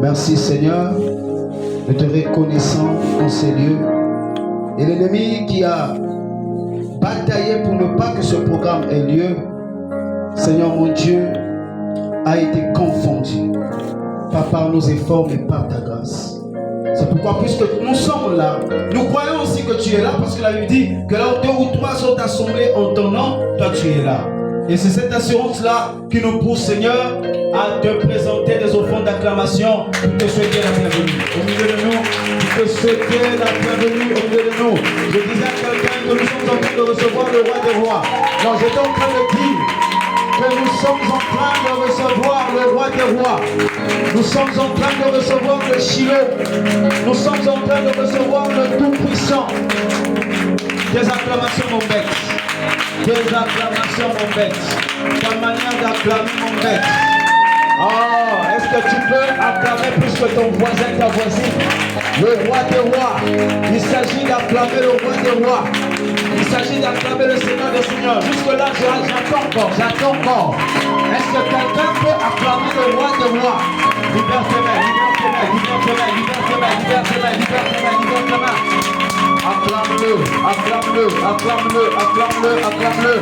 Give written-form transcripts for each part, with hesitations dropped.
Merci Seigneur, nous te reconnaissons dans ces lieux. Et l'ennemi qui a bataillé pour ne pas que ce programme ait lieu, Seigneur mon Dieu, a été confondu. Pas par nos efforts, mais par ta grâce. C'est pourquoi, puisque nous sommes là, nous croyons aussi que tu es là, parce que la Bible dit que là où 2 ou 3 sont assemblés en ton nom, toi tu es là. Et c'est cette assurance-là qui nous pousse, Seigneur, à te présenter des offrandes d'acclamation pour te souhaiter la bienvenue au milieu de nous, pour te souhaiter la bienvenue au milieu de nous. Je disais à quelqu'un que nous sommes en train de recevoir le roi des rois. Non, j'étais en train de dire que nous sommes en train de recevoir le roi des rois. Nous sommes en train de recevoir le Shiloh. Nous sommes en train de recevoir le Tout-Puissant. Des acclamations, mon bête. Des acclamations, mon bête. Ta manière d'acclamer, mon bête. Oh, est-ce que tu peux acclamer plus que ton voisin, ta voisine? Le roi des rois. Il s'agit d'acclamer le roi des rois. Il s'agit d'acclamer le Seigneur des Seigneurs. Jusque-là, j'attends encore. Est-ce que quelqu'un peut acclamer le roi des rois? Libère tes mains, libère tes mains, libère tes mains, libère tes mains, libère tes mains, libère tes mains. Acclame-le, acclame-le, acclame-le, acclame-le, acclame-le.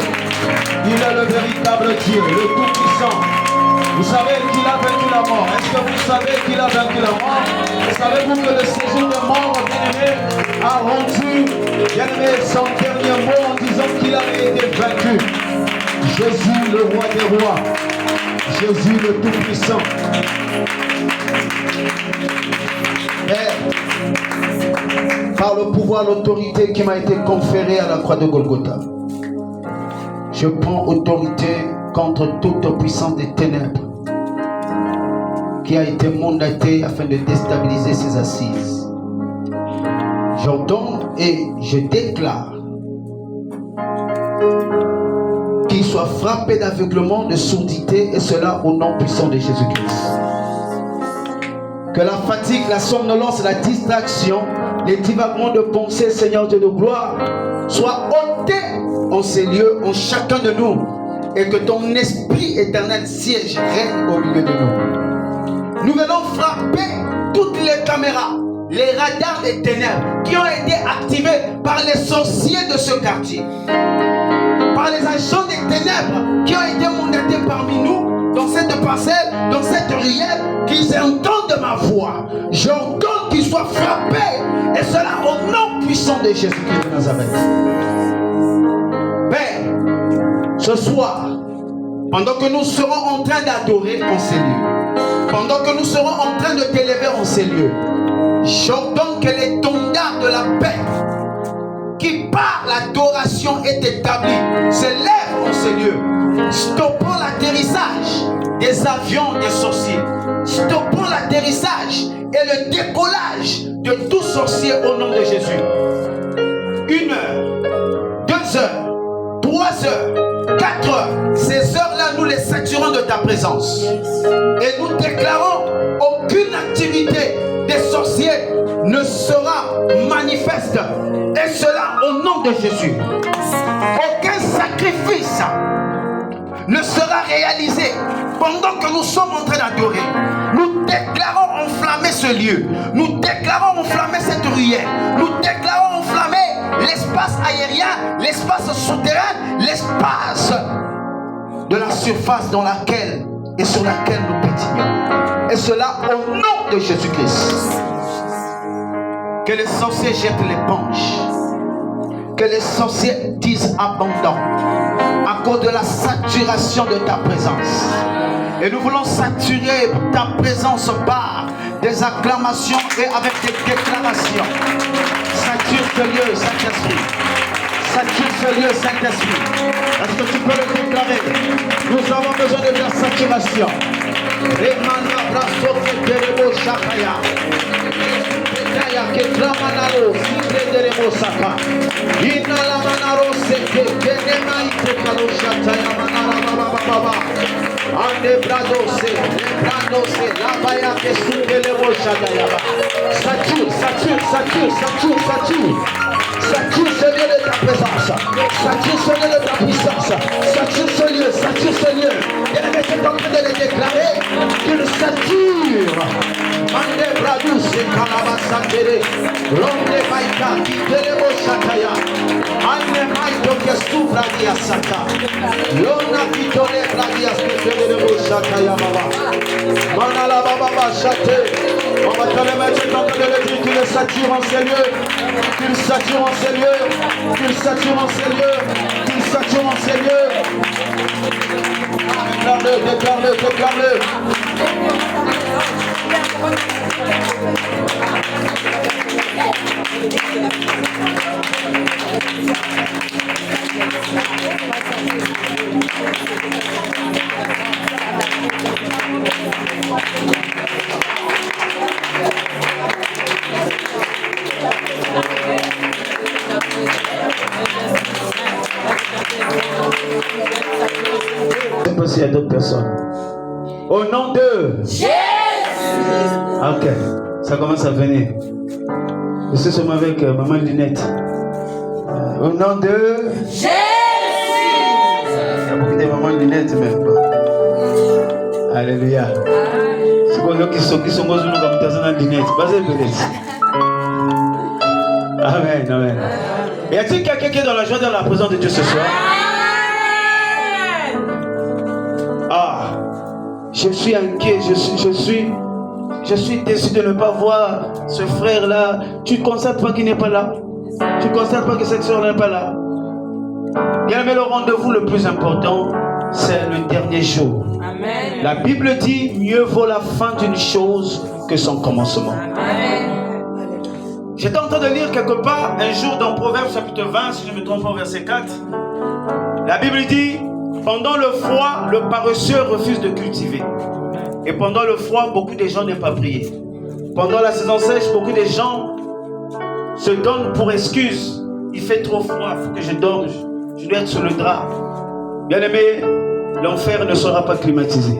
Il est le véritable Dieu, le Tout-Puissant. Vous savez qu'il a vaincu la mort. Est-ce que vous savez qu'il a vaincu la mort? Savez-vous que le séjour de mort, bien-aimé, a rendu, bien-aimé, son dernier mot en disant qu'il avait été vaincu? Jésus, le roi des rois. Jésus, le Tout-Puissant. Et par le pouvoir, l'autorité qui m'a été conférée à la croix de Golgotha, je prends autorité contre toute puissance des ténèbres qui a été mandatée afin de déstabiliser ses assises. J'ordonne et je déclare qu'il soit frappé d'aveuglement, de surdité, et cela au nom puissant de Jésus-Christ. Que la fatigue, la somnolence, la distraction, les divagements de pensée, Seigneur Dieu de gloire, soient ôtés en ces lieux, en chacun de nous, et que ton esprit éternel siège, règne au milieu de nous. Nous venons frapper toutes les caméras, les radars des ténèbres qui ont été activés par les sorciers de ce quartier, par les agents des ténèbres qui ont été mandatés parmi nous dans cette parcelle, dans cette ruelle, qu'ils entendent ma voix. J'ordonne qu'ils soient frappés, et cela au nom puissant de Jésus-Christ de Nazareth. Père, ce soir, pendant que nous serons en train d'adorer en ces lieux, pendant que nous serons en train de t'élever en ces lieux, j'ordonne que l'étendard de la paix qui par l'adoration est établi s'élève en ces lieux, stoppant l'atterrissage des avions des sorciers, stoppant l'atterrissage et le décollage de tout sorcier au nom de Jésus. 1 heure, 2 heures, 3 heures, 4 heures, ces heures-là, nous les saturons de ta présence. Et nous déclarons aucune activité des sorciers ne sera manifeste. Et cela au nom de Jésus. Aucun sacrifice ne sera réalisé pendant que nous sommes en train d'adorer. Nous déclarons enflammer ce lieu. Nous déclarons enflammer cette ruelle. Nous déclarons enflammer l'espace aérien, l'espace souterrain, l'espace de la surface dans laquelle et sur laquelle nous pétillons. Et cela au nom de Jésus-Christ. Que les sorciers jettent l'éponge. Que les sorciers disent abandon à cause de la saturation de ta présence. Et nous voulons saturer ta présence par des acclamations et avec des déclarations. Sature ce lieu, Saint-Esprit. Sature ce lieu, Saint-Esprit. Est-ce que tu peux le déclarer? Nous avons besoin de ta saturation. Sature ce lieu de ta présence. Sature ce lieu de ta puissance. Sature ce lieu, sature ce lieu. Et c'est en train de le déclarer qu'il sature Tere, Ronde Maika, Kiterebo Shataya, Aine Maito Kestu Bradia Sata, Lona Kitore Bradia Sketerebo Shataya Baba, Manala Baba Shate, on va te le mettre dans le dire qu'il est saturé en ces lieux, qu'il sature en ces lieux, qu'il sature en ces lieux, qu'il sature en ces lieux. Déclare-le, déclare-le, déclare-le. Il y a d'autres personnes. Au nom de Jésus. Ok, ça commence à venir. Je suis seulement avec maman Lunette. Au nom de Jésus. Il y a beaucoup de mamans Lunette même. Alléluia. C'est pour eux qui sont comme des lunettes. Amen, amen. Y a-t-il quelqu'un qui est dans la joie, dans la présence de Dieu ce soir? Je suis inquiet, je suis déçu de ne pas voir ce frère-là. Tu ne constates pas qu'il n'est pas là. Tu ne constates pas que cette soeur n'est pas là. Bien, mais le rendez-vous le plus important, c'est le dernier jour. Amen. La Bible dit, mieux vaut la fin d'une chose que son commencement. Amen. J'étais en train de lire quelque part, un jour dans Proverbes chapitre 20, si je ne me trompe pas, au verset 4. La Bible dit, pendant le froid, le paresseux refuse de cultiver. Et pendant le froid, beaucoup de gens n'aiment pas prier. Pendant la saison sèche, beaucoup de gens se donnent pour excuse. Il fait trop froid, il faut que je dorme, je dois être sur le drap. Bien aimé, l'enfer ne sera pas climatisé.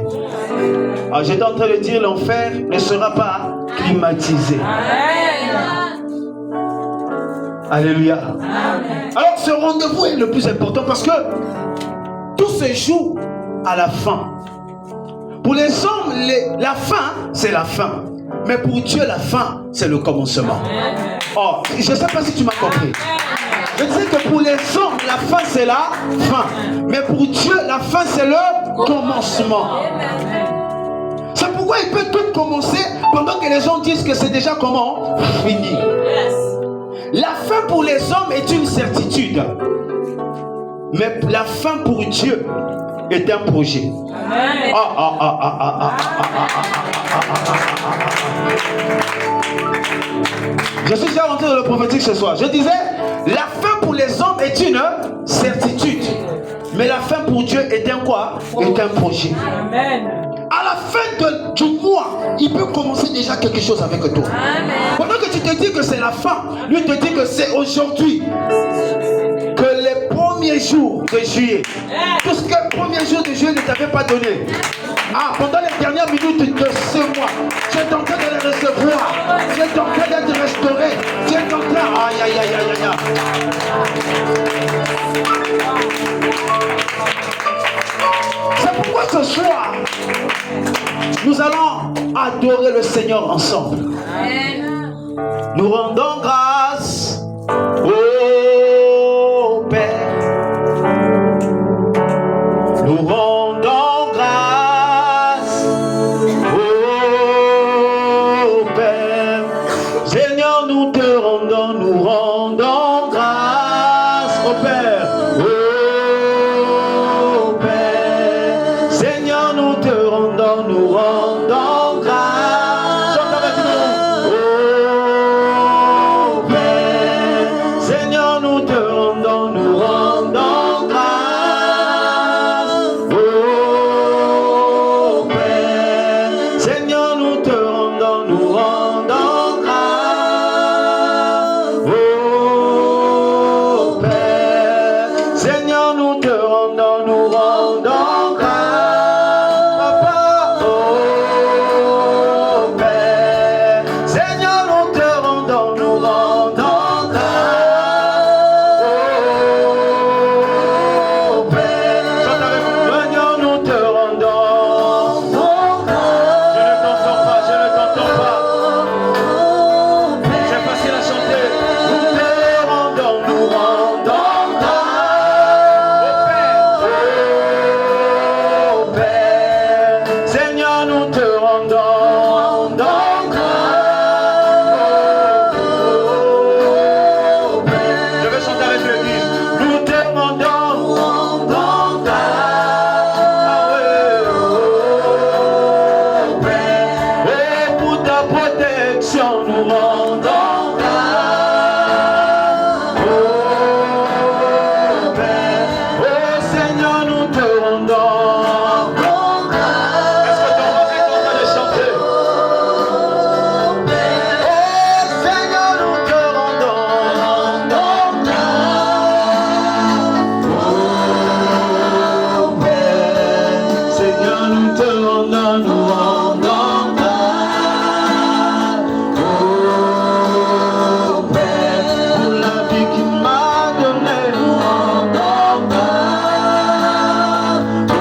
Alors j'étais en train de dire, l'enfer ne sera pas climatisé. Alléluia. Alors ce rendez-vous est le plus important parce que tout se joue à la fin. Pour les hommes, la fin, c'est la fin. Mais pour Dieu, la fin, c'est le commencement. Oh, je ne sais pas si tu m'as compris. Je disais que pour les hommes, la fin, c'est la fin. Mais pour Dieu, la fin, c'est le commencement. C'est pourquoi il peut tout commencer pendant que les gens disent que c'est déjà comment? Fini. La fin pour les hommes est une certitude. Mais la fin pour Dieu est un projet. Je suis déjà rentré dans le prophétique ce soir. Je disais, la fin pour les hommes est une certitude. Mais la fin pour Dieu est un quoi? Est un projet. Amen. À la fin du mois, il peut commencer déjà quelque chose avec toi. Amen. Pendant que tu te dis que c'est la fin, lui te dit que c'est aujourd'hui. Que les premiers jours de juillet, tout ce que le premier jour de juillet ne t'avait pas donné, pendant les dernières minutes de ce mois, tu es en train de les recevoir, tu es en train d'être restauré, tu es en train. Aïe, aïe, aïe, aïe, aïe. C'est pourquoi ce soir, nous allons adorer le Seigneur ensemble. Amen. Nous rendons grâce au Père. Nous rendons grâce au Père. Seigneur, nous te rendons, nous rendons grâce au Père. Au Père. Seigneur, nous te rendons, nous rendons grâce. Chante avec nous. Au ta protection, nous rendons grâce. Oh Père, oh Seigneur, nous te rendons grâce. Est-ce que ton voix est en train de chanter? Oh Seigneur, nous te rendons grâce. Oh Père, Seigneur, nous te rendons, nous rendons grâce. Oh Père, pour la vie qu'il m'a donnée, nous rendons grâce. Oh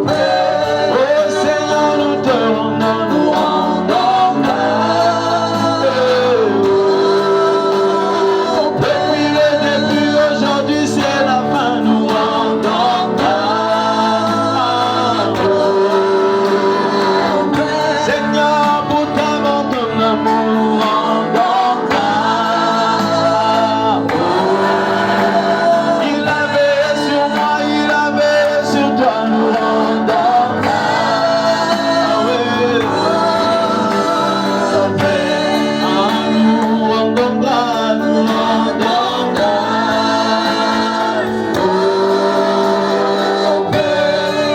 Père, oh Seigneur, nous te rendons, nous rendons grâce. Depuis le début, aujourd'hui c'est la fin, nous rendons grâce. Seigneur, pour t'avoir ton amour, rendons grâce. Il avait sur moi, il avait sur toi, nous rendons grâce. Nous rendons grâce, nous rendons grâce.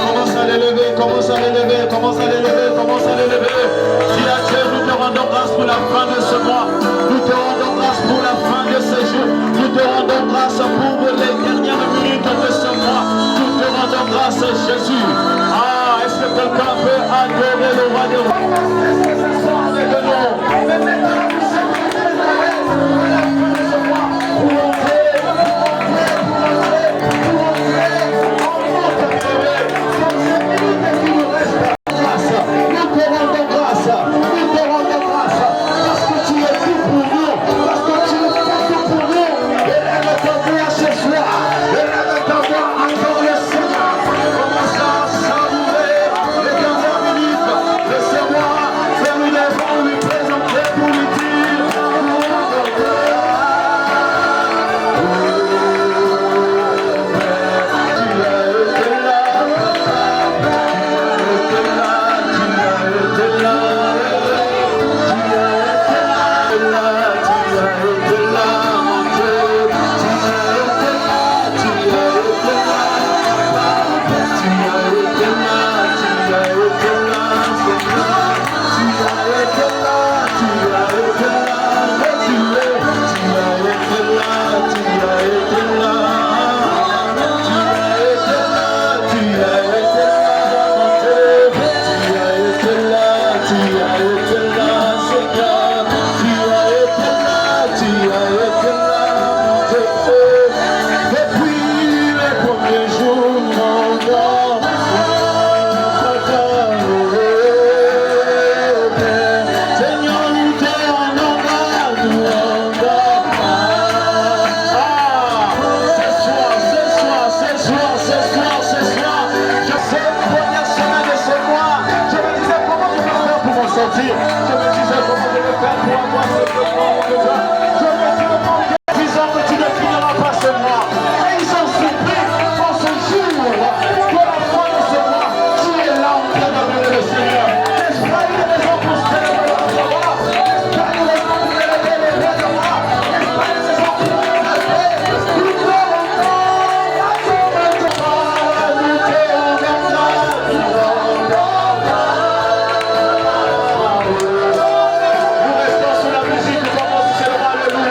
Commence à l'élever, commence à l'élever, commence à l'élever, commence à l'élever. Dis à Dieu, nous te rendons grâce pour la fin de ce mois. Nous te rendons grâce pour la fin de ce jour. Nous te rendons grâce pour les dernières minutes de ce mois. Nous te rendons grâce, Jésus. Ah, est-ce que quelqu'un peut adorer le roi des rois? Est-ce que ce soir avec nous? Nous restons sur la musique, nous commençons à célébrer. Alléluia.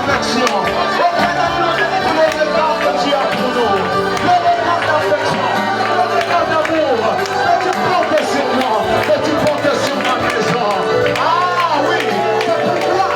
d'affection. Oh Père, donne-nous tous les regards que tu as pour nous. Le regard d'affection, le regard d'amour que tu portes sur moi, que tu portes sur ma maison. Ah oui, c'est pourquoi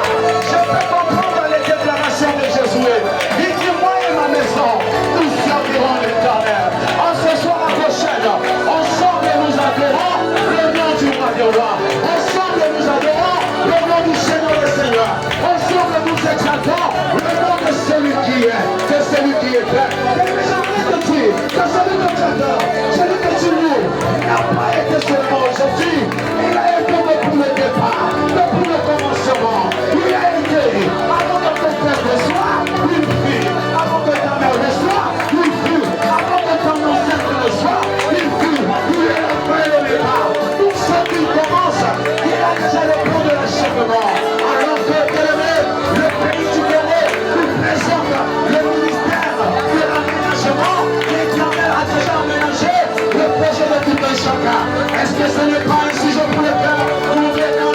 je peux comprendre les déclarations de Jésus. Il dit, moi et ma maison, nous servirons l'Éternel. En ce soir à prochaine, ensemble nous adorons le nom du roi des rois. Ensemble nous adorons le nom du Seigneur des Seigneurs. Ensemble nous exaltons le nom de celui qui est, de celui qui est fait. Et j'aimerais te dire que celui que tu adores, celui que tu loues, n'a pas été seulement aujourd'hui, il a été depuis le départ, depuis le commencement. Il a été avant que ton père reçoive, il fut, avant que ta mère reçoive, il fut, avant que ton ancêtre reçoive, il fut, il est la fin et le départ. Tout ce qui commence, il a déjà le plan de l'achèvement. Alors que, bien-aimé, le pays du Bénin nous présente le ministère de l'aménagement. L'Éternel a déjà aménagé le projet de tout un chacun. Est-ce que ce n'est pas un sujet pour le cœur? Nous venons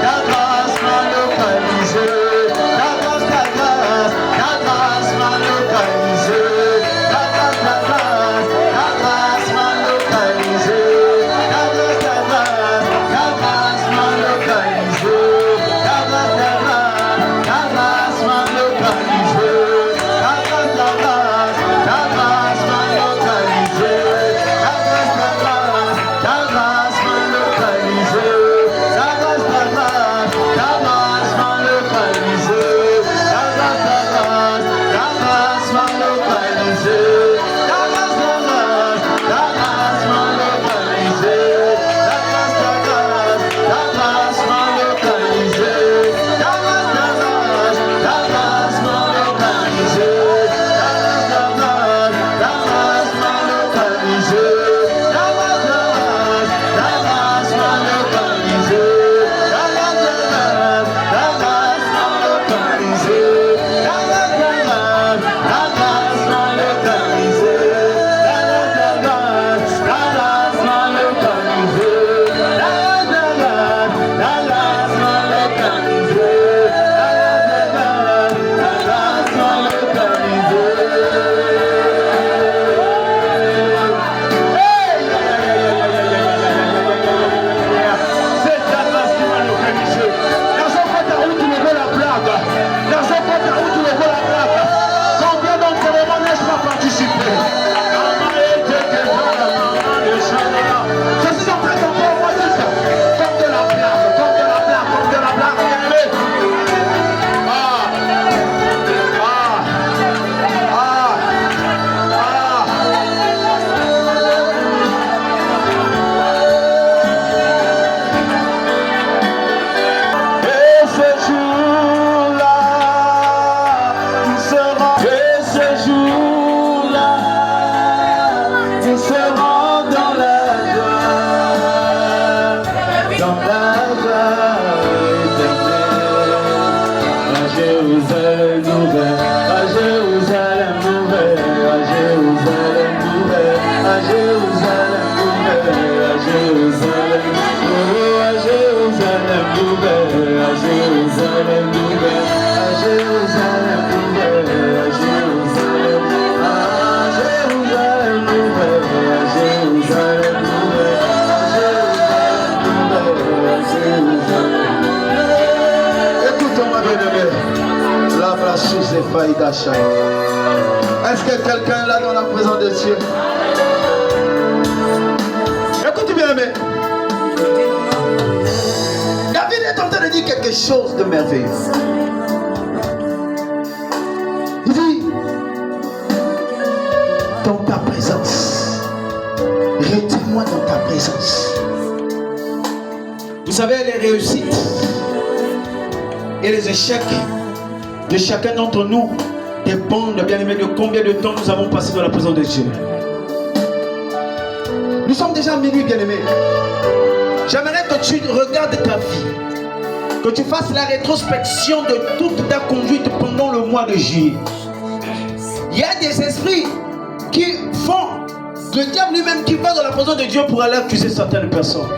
Ta grâce m'a localisé. Jérusalem nouvelle, à Jérusalem nouvelle, à Jérusalem nouvelle, à Jérusalem nouvelle, à Jérusalem, à Jérusalem nouvelle, à Jérusalem nouvelle, à Jérusalem nouvelle, à Jérusalem, à Jérusalem nouvelle, à Jérusalem nouvelle, à Jérusalem. Écoutez-moi bien aimé. Est-ce que quelqu'un est là dans la présence de Dieu? Écoute bien aimé. David est en train de dire quelque chose de merveilleux. Il dit, dans ta présence, retiens-moi dans ta présence. Vous savez, les réussites et les échecs de chacun d'entre nous dépendent, bien aimé, de combien de temps nous avons passé dans la présence de Dieu. Nous sommes déjà à minuit, bien aimé. J'aimerais que tu regardes ta vie, que tu fasses la rétrospection de toute ta conduite pendant le mois de juillet. Il y a des esprits qui font, le diable lui-même qui va dans la présence de Dieu pour aller accuser certaines personnes.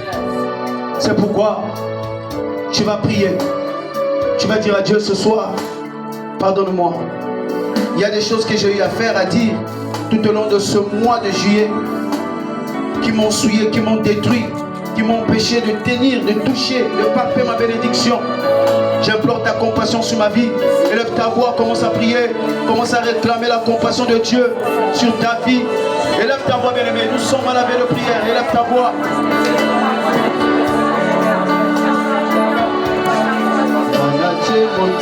C'est pourquoi tu vas prier. Tu vas dire à Dieu ce soir, pardonne-moi. Il y a des choses que j'ai eu à faire, à dire tout au long de ce mois de juillet qui m'ont souillé, qui m'ont détruit, qui m'ont empêché de tenir, de toucher, de palper ma bénédiction. J'implore ta compassion sur ma vie. Élève ta voix, commence à prier, commence à réclamer la compassion de Dieu sur ta vie. Élève ta voix, bien-aimé. Nous sommes à la veille de prière. Élève ta voix. Monter,